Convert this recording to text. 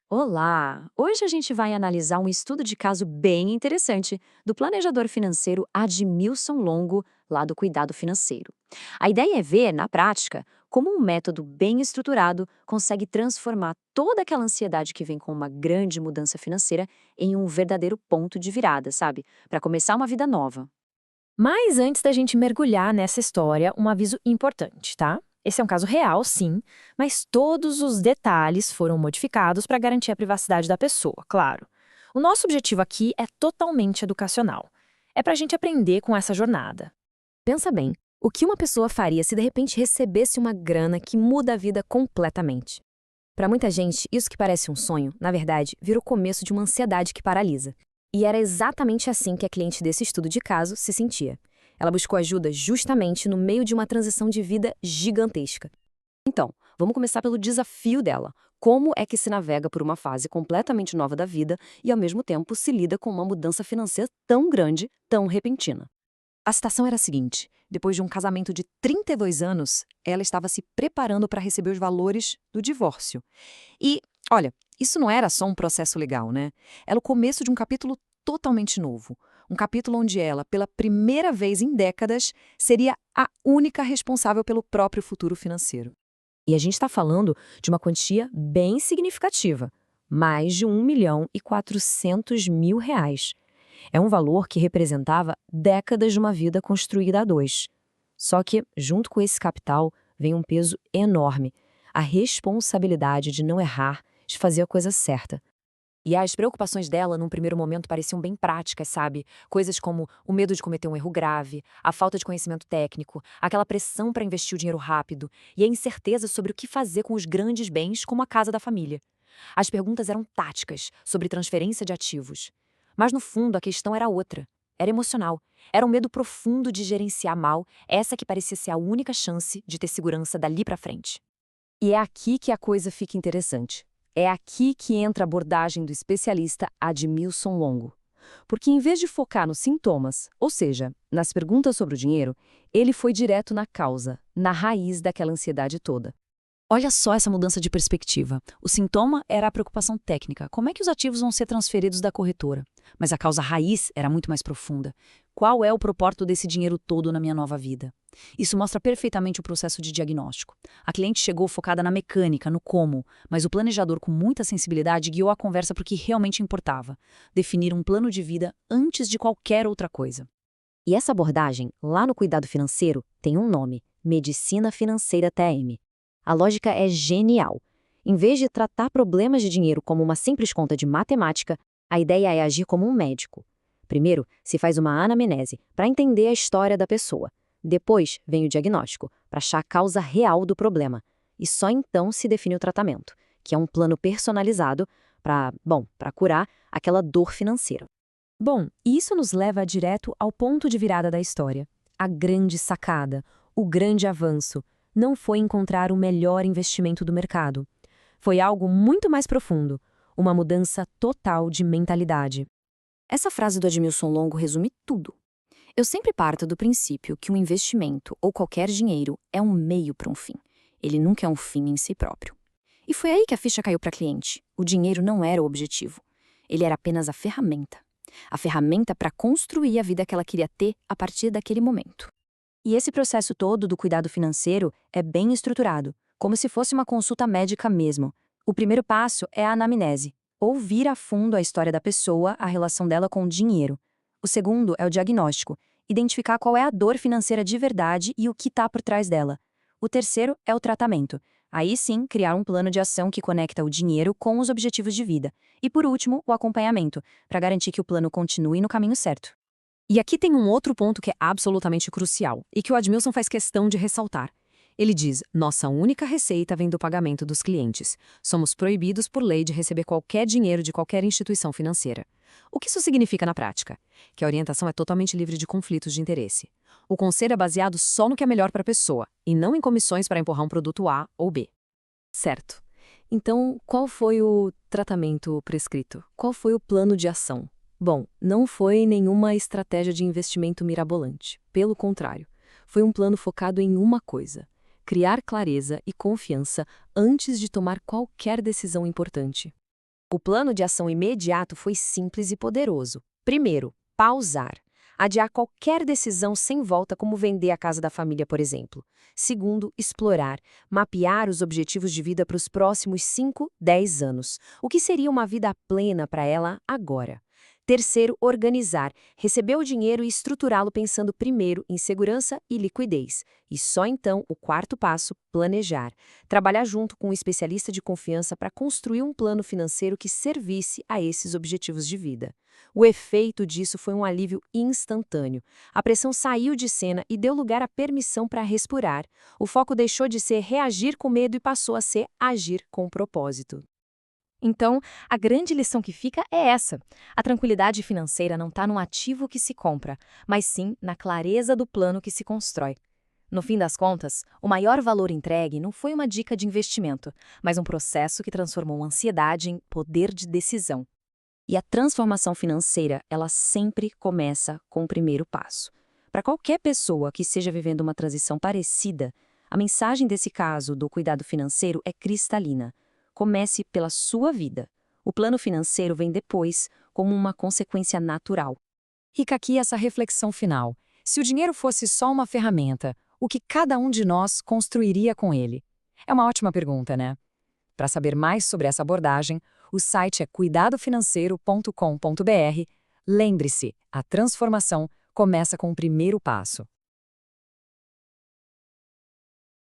Olá! Hoje a gente vai analisar um estudo de caso bem interessante do planejador financeiro Admilson Longo, lá do Cuidado Financeiro. A ideia é ver, na prática, como um método bem estruturado consegue transformar toda aquela ansiedade que vem com uma grande mudança financeira em um verdadeiro ponto de virada, sabe? Para começar uma vida nova. Mas antes da gente mergulhar nessa história, um aviso importante, tá? Esse é um caso real, sim, mas todos os detalhes foram modificados para garantir a privacidade da pessoa, claro. O nosso objetivo aqui é totalmente educacional. É para a gente aprender com essa jornada. Pensa bem, o que uma pessoa faria se de repente recebesse uma grana que muda a vida completamente? Para muita gente, isso que parece um sonho, na verdade, vira o começo de uma ansiedade que paralisa. E era exatamente assim que a cliente desse estudo de caso se sentia. Ela buscou ajuda justamente no meio de uma transição de vida gigantesca. Então, vamos começar pelo desafio dela. Como é que se navega por uma fase completamente nova da vida e, ao mesmo tempo, se lida com uma mudança financeira tão grande, tão repentina? A situação era a seguinte: depois de um casamento de 32 anos, ela estava se preparando para receber os valores do divórcio. E, olha, isso não era só um processo legal, né? Era o começo de um capítulo totalmente novo. Um capítulo onde ela, pela primeira vez em décadas, seria a única responsável pelo próprio futuro financeiro. E a gente está falando de uma quantia bem significativa, mais de 1.400.000 reais. É um valor que representava décadas de uma vida construída a dois. Só que, junto com esse capital, vem um peso enorme, a responsabilidade de não errar, de fazer a coisa certa. E as preocupações dela, num primeiro momento, pareciam bem práticas, sabe? Coisas como o medo de cometer um erro grave, a falta de conhecimento técnico, aquela pressão para investir o dinheiro rápido e a incerteza sobre o que fazer com os grandes bens, como a casa da família. As perguntas eram táticas, sobre transferência de ativos. Mas, no fundo, a questão era outra. Era emocional. Era um medo profundo de gerenciar mal essa que parecia ser a única chance de ter segurança dali para frente. E é aqui que a coisa fica interessante. É aqui que entra a abordagem do especialista Admilson Longo. Porque em vez de focar nos sintomas, ou seja, nas perguntas sobre o dinheiro, ele foi direto na causa, na raiz daquela ansiedade toda. Olha só essa mudança de perspectiva. O sintoma era a preocupação técnica. Como é que os ativos vão ser transferidos da corretora? Mas a causa raiz era muito mais profunda. Qual é o propósito desse dinheiro todo na minha nova vida? Isso mostra perfeitamente o processo de diagnóstico. A cliente chegou focada na mecânica, no como, mas o planejador, com muita sensibilidade, guiou a conversa para o que realmente importava: definir um plano de vida antes de qualquer outra coisa. E essa abordagem, lá no cuidado financeiro, tem um nome: Medicina Financeira TM. A lógica é genial. Em vez de tratar problemas de dinheiro como uma simples conta de matemática, a ideia é agir como um médico. Primeiro, se faz uma anamnese, para entender a história da pessoa. Depois, vem o diagnóstico, para achar a causa real do problema. E só então se define o tratamento, que é um plano personalizado para curar aquela dor financeira. Bom, isso nos leva direto ao ponto de virada da história. A grande sacada, o grande avanço, não foi encontrar o melhor investimento do mercado. Foi algo muito mais profundo, uma mudança total de mentalidade. Essa frase do Admilson Longo resume tudo. Eu sempre parto do princípio que um investimento ou qualquer dinheiro é um meio para um fim. Ele nunca é um fim em si próprio. E foi aí que a ficha caiu para a cliente. O dinheiro não era o objetivo. Ele era apenas a ferramenta. A ferramenta para construir a vida que ela queria ter a partir daquele momento. E esse processo todo do cuidado financeiro é bem estruturado, como se fosse uma consulta médica mesmo. O primeiro passo é a anamnese, ouvir a fundo a história da pessoa, a relação dela com o dinheiro. O segundo é o diagnóstico, identificar qual é a dor financeira de verdade e o que está por trás dela. O terceiro é o tratamento. Aí sim, criar um plano de ação que conecta o dinheiro com os objetivos de vida. E por último, o acompanhamento, para garantir que o plano continue no caminho certo. E aqui tem um outro ponto que é absolutamente crucial e que o Admilson faz questão de ressaltar. Ele diz: nossa única receita vem do pagamento dos clientes. Somos proibidos por lei de receber qualquer dinheiro de qualquer instituição financeira. O que isso significa na prática? Que a orientação é totalmente livre de conflitos de interesse. O conselho é baseado só no que é melhor para a pessoa e não em comissões para empurrar um produto A ou B. Certo. Então, qual foi o tratamento prescrito? Qual foi o plano de ação? Bom, não foi nenhuma estratégia de investimento mirabolante. Pelo contrário, foi um plano focado em uma coisa: criar clareza e confiança antes de tomar qualquer decisão importante. O plano de ação imediato foi simples e poderoso. Primeiro, pausar. Adiar qualquer decisão sem volta, como vender a casa da família, por exemplo. Segundo, explorar. Mapear os objetivos de vida para os próximos 5, 10 anos. O que seria uma vida plena para ela agora? Terceiro, organizar. Receber o dinheiro e estruturá-lo pensando primeiro em segurança e liquidez. E só então, o quarto passo, planejar. Trabalhar junto com um especialista de confiança para construir um plano financeiro que servisse a esses objetivos de vida. O efeito disso foi um alívio instantâneo. A pressão saiu de cena e deu lugar à permissão para respirar. O foco deixou de ser reagir com medo e passou a ser agir com propósito. Então, a grande lição que fica é essa. A tranquilidade financeira não está no ativo que se compra, mas sim na clareza do plano que se constrói. No fim das contas, o maior valor entregue não foi uma dica de investimento, mas um processo que transformou ansiedade em poder de decisão. E a transformação financeira, ela sempre começa com o primeiro passo. Para qualquer pessoa que esteja vivendo uma transição parecida, a mensagem desse caso do cuidado financeiro é cristalina. Comece pela sua vida. O plano financeiro vem depois, como uma consequência natural. Fica aqui essa reflexão final. Se o dinheiro fosse só uma ferramenta, o que cada um de nós construiria com ele? É uma ótima pergunta, né? Para saber mais sobre essa abordagem, o site é cuidadofinanceiro.com.br. Lembre-se, a transformação começa com o primeiro passo.